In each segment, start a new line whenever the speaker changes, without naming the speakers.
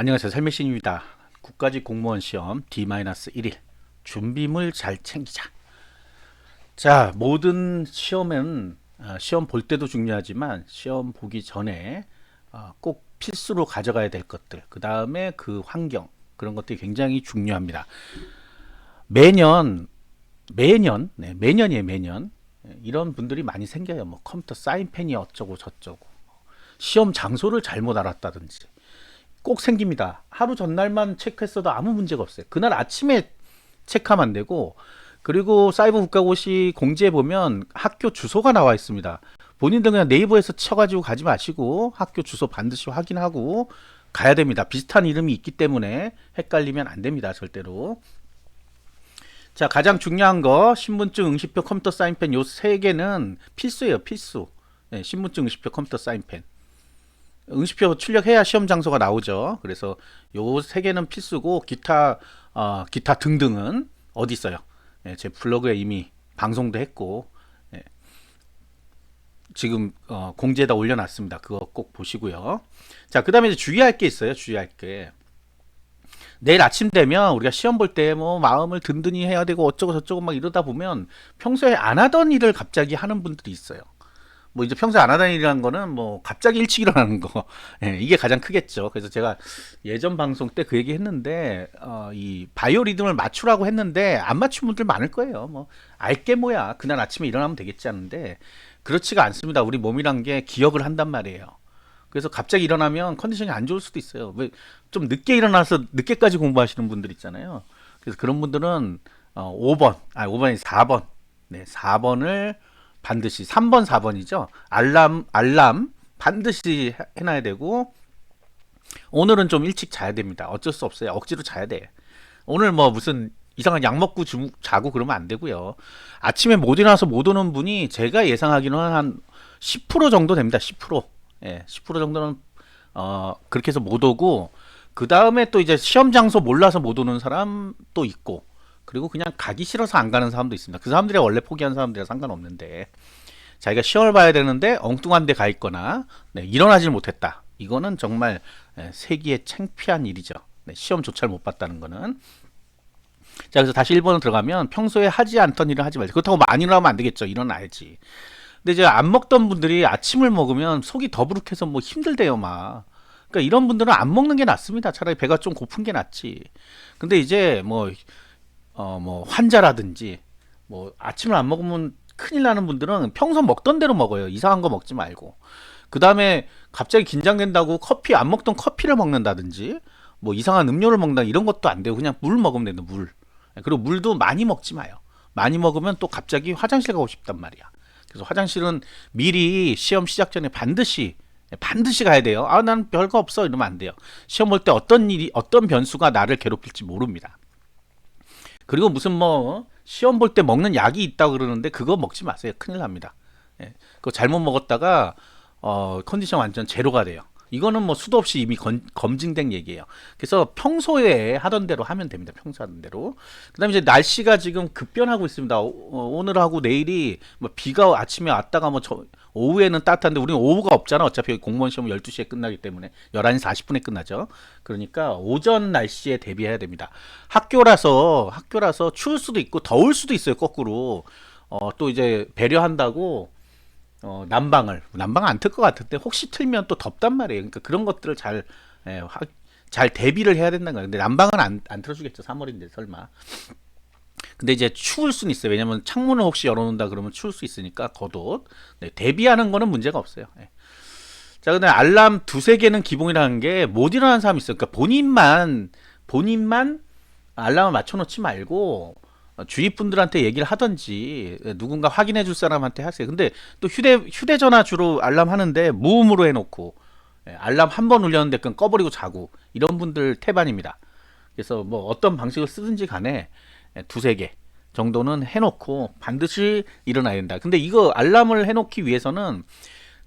안녕하세요. 삶의 신입니다. 국가직 공무원 시험 D-1일 준비물 잘 챙기자. 자, 모든 시험은 시험 볼 때도 중요하지만 시험 보기 전에 꼭 필수로 가져가야 될 것들, 그 다음에 그 환경, 그런 것들이 굉장히 중요합니다. 매년, 매년이에요, 매년. 이런 분들이 많이 생겨요. 뭐 컴퓨터 사인펜이 어쩌고 저쩌고. 시험 장소를 잘못 알았다든지. 꼭 생깁니다. 하루 전날만 체크했어도 아무 문제가 없어요. 그날 아침에 체크하면 안 되고, 그리고 사이버 국가고시 공지에 보면 학교 주소가 나와 있습니다. 본인들 그냥 네이버에서 쳐가지고 가지 마시고 학교 주소 반드시 확인하고 가야 됩니다. 비슷한 이름이 있기 때문에 헷갈리면 안 됩니다. 절대로. 자, 가장 중요한 거 신분증, 응시표, 컴퓨터 사인펜 요 세 개는 필수예요. 필수. 네, 신분증, 응시표, 컴퓨터 사인펜. 응시표 출력해야 시험 장소가 나오죠. 그래서 요 세 개는 필수고 기타 등등은 어디 있어요? 예, 제 블로그에 이미 방송도 했고 지금 공지에다 올려놨습니다. 그거 꼭 보시고요. 자, 그다음에 이제 주의할 게 있어요. 주의할 게 내일 아침 되면 우리가 시험 볼 때 뭐 마음을 든든히 해야 되고 어쩌고 저쩌고 막 이러다 보면 평소에 안 하던 일을 갑자기 하는 분들이 있어요. 뭐 이제 평소에 안 하던 일이라는 거는 뭐 갑자기 일찍 일어나는 거 예, 이게 가장 크겠죠. 그래서 제가 예전 방송 때 그 얘기 했는데 이 바이오 리듬을 맞추라고 했는데 안 맞춘 분들 많을 거예요. 뭐 알게 뭐야 그날 아침에 일어나면 되겠지 하는데 그렇지가 않습니다. 우리 몸이란 게 기억을 한단 말이에요. 그래서 갑자기 일어나면 컨디션이 안 좋을 수도 있어요. 왜 좀 늦게 일어나서 늦게까지 공부하시는 분들 있잖아요. 그래서 그런 분들은 5번, 5번이 4번, 네, 4번을 반드시 3번, 4번이죠. 알람 반드시 해놔야 되고 오늘은 좀 일찍 자야 됩니다. 어쩔 수 없어요. 억지로 자야 돼. 오늘 뭐 무슨 이상한 약 먹고 자고 그러면 안 되고요. 아침에 못 일어나서 못 오는 분이 제가 예상하기로는 한 10% 정도 됩니다. 10%. 예, 10% 정도는 그렇게 해서 못 오고 그 다음에 또 이제 시험 장소 몰라서 못 오는 사람도 있고 그리고 그냥 가기 싫어서 안 가는 사람도 있습니다. 그 사람들이 원래 포기한 사람들이랑 상관없는데 자기가 시험을 봐야 되는데 엉뚱한 데 가 있거나 네, 일어나질 못했다. 이거는 정말 세기의 창피한 일이죠. 네, 시험조차를 못 봤다는 거는. 자, 그래서 다시 1번으로 들어가면 평소에 하지 않던 일을 하지 말자. 그렇다고 많이 일어나면 안 되겠죠. 일어나야지. 근데 이제 안 먹던 분들이 아침을 먹으면 속이 더부룩해서 뭐 힘들대요, 막. 그러니까 이런 분들은 안 먹는 게 낫습니다. 차라리 배가 좀 고픈 게 낫지. 근데 이제 뭐 환자라든지 뭐 아침을 안 먹으면 큰일 나는 분들은 평소 먹던 대로 먹어요. 이상한 거 먹지 말고. 그 다음에 갑자기 긴장된다고 커피 안 먹던 커피를 먹는다든지 뭐 이상한 음료를 먹는다 이런 것도 안 되고 그냥 물 먹으면 된다. 물. 그리고 물도 많이 먹지 마요. 많이 먹으면 또 갑자기 화장실 가고 싶단 말이야. 그래서 화장실은 미리 시험 시작 전에 반드시 가야 돼요. 아, 난 별거 없어 이러면 안 돼요. 시험 볼 때 어떤 변수가 나를 괴롭힐지 모릅니다. 그리고 무슨 뭐 시험 볼 때 먹는 약이 있다고 그러는데 그거 먹지 마세요. 큰일 납니다. 예, 그거 잘못 먹었다가 컨디션 완전 제로가 돼요. 이거는 뭐 수도 없이 이미 검증된 얘기예요. 그래서 평소에 하던 대로 하면 됩니다. 평소 하던 대로. 그다음에 이제 날씨가 지금 급변하고 있습니다. 오늘하고 내일이 뭐 비가 아침에 왔다가 뭐 오후에는 따뜻한데 우리는 오후가 없잖아. 어차피 공무원 시험은 12시에 끝나기 때문에 11시 40분에 끝나죠. 그러니까 오전 날씨에 대비해야 됩니다. 학교라서 추울 수도 있고 더울 수도 있어요. 거꾸로. 또 이제 배려한다고 난방 안 틀 것 같은데 혹시 틀면 또 덥단 말이에요. 그러니까 그런 것들을 잘 대비를 해야 된다는 거예요. 근데 난방은 안 틀어주겠죠. 3월인데 설마. 근데 이제 추울 수는 있어요. 왜냐면 창문을 혹시 열어놓는다 그러면 추울 수 있으니까 겉옷. 네, 대비하는 거는 문제가 없어요. 네. 자, 근데 알람 두세 개는 기본이라는 게 못 일어나는 사람이 있어요. 그러니까 본인만 알람을 맞춰놓지 말고 주위 분들한테 얘기를 하던지 누군가 확인해 줄 사람한테 하세요. 근데 또 휴대전화 주로 알람 하는데 무음으로 해놓고 알람 한 번 울렸는데 그냥 꺼버리고 자고 이런 분들 태반입니다. 그래서 뭐 어떤 방식을 쓰든지 간에 두세 개 정도는 해놓고 반드시 일어나야 된다. 근데 이거 알람을 해놓기 위해서는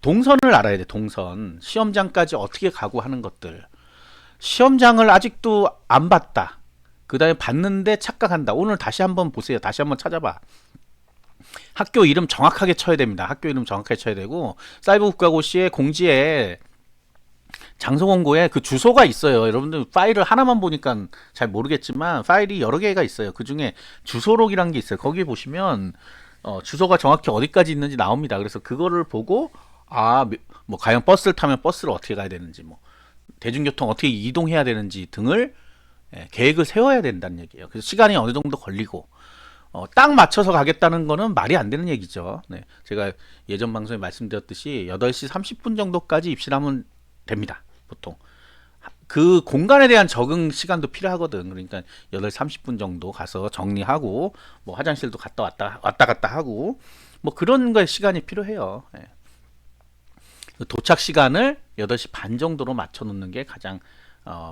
동선을 알아야 돼. 동선 시험장까지 어떻게 가고 하는 것들. 시험장을 아직도 안 봤다. 그 다음에 봤는데 착각한다. 오늘 다시 한번 보세요. 다시 한번 찾아봐. 학교 이름 정확하게 쳐야 됩니다. 학교 이름 정확하게 쳐야 되고 사이버 국가고시의 공지에 장소 공고에 그 주소가 있어요. 여러분들 파일을 하나만 보니까 잘 모르겠지만 파일이 여러 개가 있어요. 그 중에 주소록이라는 게 있어요. 거기 보시면 주소가 정확히 어디까지 있는지 나옵니다. 그래서 그거를 보고 뭐 과연 버스를 타면 버스를 어떻게 가야 되는지, 뭐 대중교통 어떻게 이동해야 되는지 등을 계획을 세워야 된다는 얘기예요. 그래서 시간이 어느 정도 걸리고 딱 맞춰서 가겠다는 거는 말이 안 되는 얘기죠. 네, 제가 예전 방송에 말씀드렸듯이 8시 30분 정도까지 입실하면 됩니다. 보통 그 공간에 대한 적응 시간도 필요하거든. 그러니까 8시 30분 정도 가서 정리하고 뭐 화장실도 왔다 갔다 하고 뭐 그런 거에 시간이 필요해요. 예. 도착 시간을 8시 반 정도로 맞춰 놓는 게 가장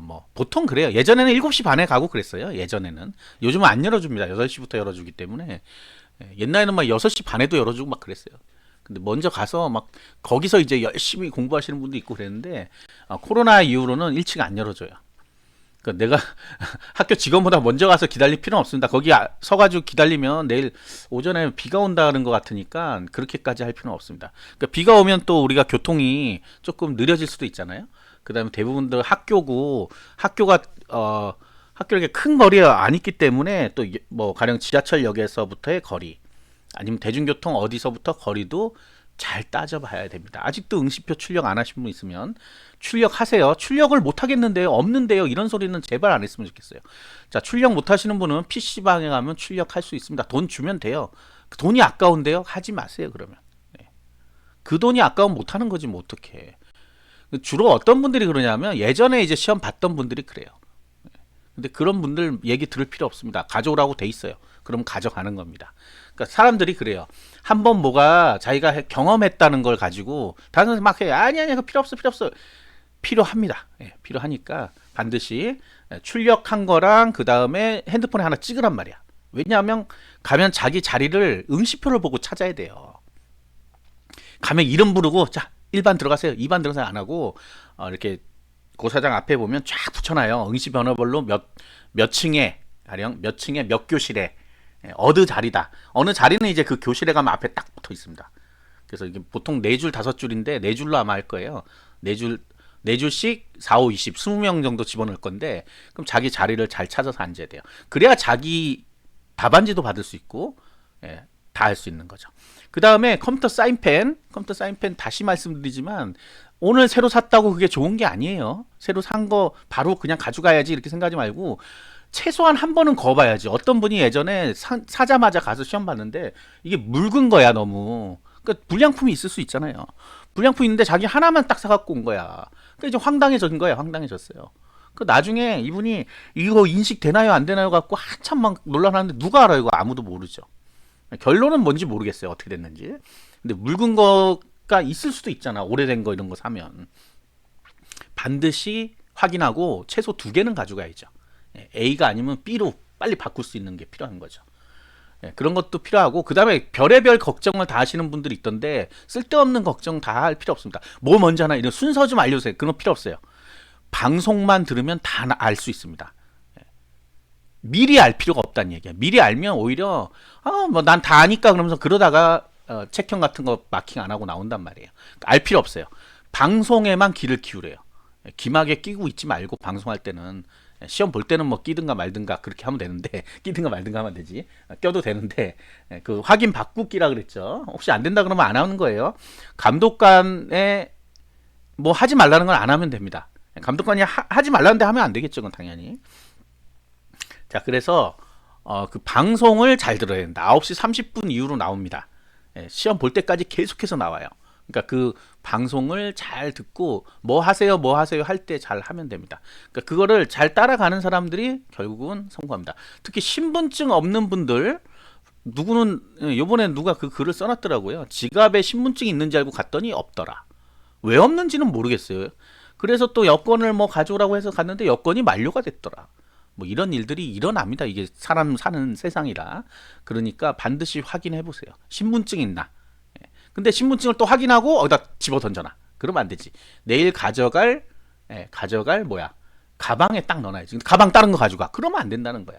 뭐 보통 그래요. 예전에는 7시 반에 가고 그랬어요. 예전에는. 요즘은 안 열어줍니다. 8시부터 열어주기 때문에. 옛날에는 막 6시 반에도 열어주고 막 그랬어요. 근데 먼저 가서 막 거기서 이제 열심히 공부하시는 분도 있고 그랬는데 코로나 이후로는 일찍 안 열어줘요. 그러니까 내가 학교 직원보다 먼저 가서 기다릴 필요는 없습니다. 거기 서가지고 기다리면 내일 오전에 비가 온다는 것 같으니까 그렇게까지 할 필요는 없습니다. 그러니까 비가 오면 또 우리가 교통이 조금 느려질 수도 있잖아요. 그 다음에 대부분들 학교고 학교가 학교 이렇게 큰 거리가 안 있기 때문에 또 뭐 가령 지하철역에서부터의 거리 아니면 대중교통 어디서부터 거리도 잘 따져봐야 됩니다. 아직도 응시표 출력 안 하신 분 있으면 출력하세요. 출력을 못 하겠는데요, 없는데요, 이런 소리는 제발 안 했으면 좋겠어요. 자, 출력 못 하시는 분은 PC방에 가면 출력할 수 있습니다. 돈 주면 돼요. 돈이 아까운데요, 하지 마세요. 그러면 그 돈이 아까우면 못 하는 거지 뭐 어떡해. 주로 어떤 분들이 그러냐면 예전에 이제 시험 봤던 분들이 그래요. 근데 그런 분들 얘기 들을 필요 없습니다. 가져오라고 돼 있어요. 그럼 가져가는 겁니다. 그러니까 사람들이 그래요. 한번 뭐가 자기가 경험했다는 걸 가지고 다른 사람 막 해. 아니 그거 필요 없어, 필요 없어. 필요합니다. 필요하니까 반드시 출력한 거랑 그 다음에 핸드폰에 하나 찍으란 말이야. 왜냐하면 가면 자기 자리를 응시표를 보고 찾아야 돼요. 가면 이름 부르고 자 1반 들어가세요, 2반 들어가세요 안 하고 이렇게 고사장 앞에 보면 쫙 붙여놔요. 응시 번호별로 몇 층에 가령 몇 층에 몇 교실에 어느 자리다. 어느 자리는 이제 그 교실에 가면 앞에 딱 붙어 있습니다. 그래서 이게 보통 4줄 5줄인데 4줄로 아마 할 거예요. 4줄씩 4, 5, 20, 20명 정도 집어넣을 건데 그럼 자기 자리를 잘 찾아서 앉아야 돼요. 그래야 자기 답안지도 받을 수 있고 다 할 수 있는 거죠. 그 다음에 컴퓨터 사인펜 다시 말씀드리지만 오늘 새로 샀다고 그게 좋은 게 아니에요. 새로 산 거 바로 그냥 가져가야지 이렇게 생각하지 말고 최소한 한 번은 거봐야지. 어떤 분이 예전에 사자마자 가서 시험 봤는데 이게 묽은 거야 너무. 그러니까 불량품이 있을 수 있잖아요. 불량품 있는데 자기 하나만 딱 사갖고 온 거야. 그러니까 이제 황당해진 거야. 황당해졌어요. 그 나중에 이분이 이거 인식 되나요 안 되나요 갖고 한참 막 논란하는데 누가 알아요? 이거 아무도 모르죠. 결론은 뭔지 모르겠어요. 어떻게 됐는지. 근데 묽은 거가 있을 수도 있잖아. 오래된 거 이런 거 사면. 반드시 확인하고 최소 2개는 가져가야죠. A가 아니면 B로 빨리 바꿀 수 있는 게 필요한 거죠. 그런 것도 필요하고 그 다음에 별의별 걱정을 다 하시는 분들이 있던데 쓸데없는 걱정 다 할 필요 없습니다. 뭐 먼저 하나 이런 순서 좀 알려주세요. 그런 거 필요 없어요. 방송만 들으면 다 알 수 있습니다. 미리 알 필요가 없다는 얘기야. 미리 알면 오히려 뭐 난 다 아니까 그러면서 그러다가 책형 같은 거 마킹 안 하고 나온단 말이에요. 알 필요 없어요. 방송에만 귀를 기울여요. 귀마개 끼고 있지 말고 방송할 때는 시험 볼 때는 뭐 끼든가 말든가 그렇게 하면 되는데 끼든가 말든가 하면 되지. 껴도 되는데 그 확인 받고 끼라 그랬죠. 혹시 안 된다 그러면 안 하는 거예요. 감독관에 뭐 하지 말라는 건 안 하면 됩니다. 감독관이 하지 말라는데 하면 안 되겠죠. 그건 당연히. 자, 그래서 그 방송을 잘 들어야 된다. 9시 30분 이후로 나옵니다. 시험 볼 때까지 계속해서 나와요. 그러니까 그 방송을 잘 듣고 뭐 하세요 할 때 잘 하면 됩니다. 그러니까 그거를 잘 따라가는 사람들이 결국은 성공합니다. 특히 신분증 없는 분들 누구는 요번에 누가 그 글을 써놨더라고요. 지갑에 신분증이 있는지 알고 갔더니 없더라. 왜 없는지는 모르겠어요. 그래서 또 여권을 뭐 가져오라고 해서 갔는데 여권이 만료가 됐더라. 뭐 이런 일들이 일어납니다. 이게 사람 사는 세상이라. 그러니까 반드시 확인해 보세요. 신분증 있나? 근데 신분증을 또 확인하고 어디다 집어 던져놔. 그러면 안 되지. 내일 가져갈 뭐야? 가방에 딱 넣어놔야지. 근데 가방 다른 거 가져가. 그러면 안 된다는 거야.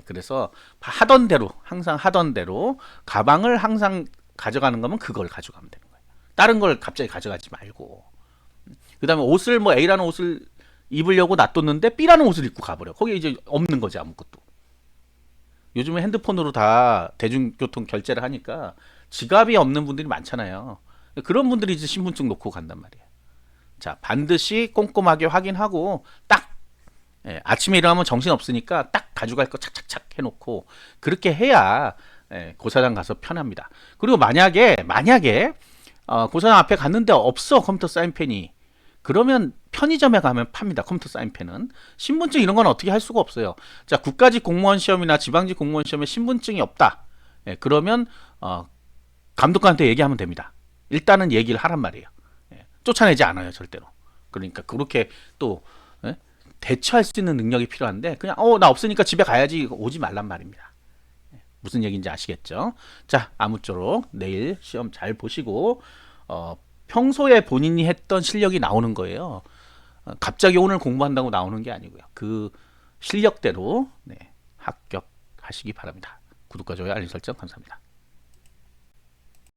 그래서 항상 하던 대로 가방을 항상 가져가는 거면 그걸 가져가면 되는 거예요. 다른 걸 갑자기 가져가지 말고. 그다음에 옷을 뭐 A라는 옷을 입으려고 놔뒀는데 B라는 옷을 입고 가버려. 거기 이제 없는 거지 아무것도. 요즘에 핸드폰으로 다 대중교통 결제를 하니까 지갑이 없는 분들이 많잖아요. 그런 분들이 이제 신분증 놓고 간단 말이에요. 자, 반드시 꼼꼼하게 확인하고 딱 아침에 일어나면 정신 없으니까 딱 가져갈 거 착착착 해놓고 그렇게 해야 고사장 가서 편합니다. 그리고 만약에 고사장 앞에 갔는데 없어 컴퓨터 사인펜이 그러면 편의점에 가면 팝니다. 컴퓨터 사인펜은. 신분증 이런 건 어떻게 할 수가 없어요. 자, 국가직 공무원 시험이나 지방직 공무원 시험에 신분증이 없다. 그러면 감독관한테 얘기하면 됩니다. 일단은 얘기를 하란 말이에요. 쫓아내지 않아요, 절대로. 그러니까 그렇게 또 대처할 수 있는 능력이 필요한데 그냥 나 없으니까 집에 가야지 오지 말란 말입니다. 무슨 얘기인지 아시겠죠? 자, 아무쪼록 내일 시험 잘 보시고 평소에 본인이 했던 실력이 나오는 거예요. 갑자기 오늘 공부한다고 나오는 게 아니고요. 그 실력대로 합격하시기 바랍니다. 구독과 좋아요, 알림 설정 감사합니다.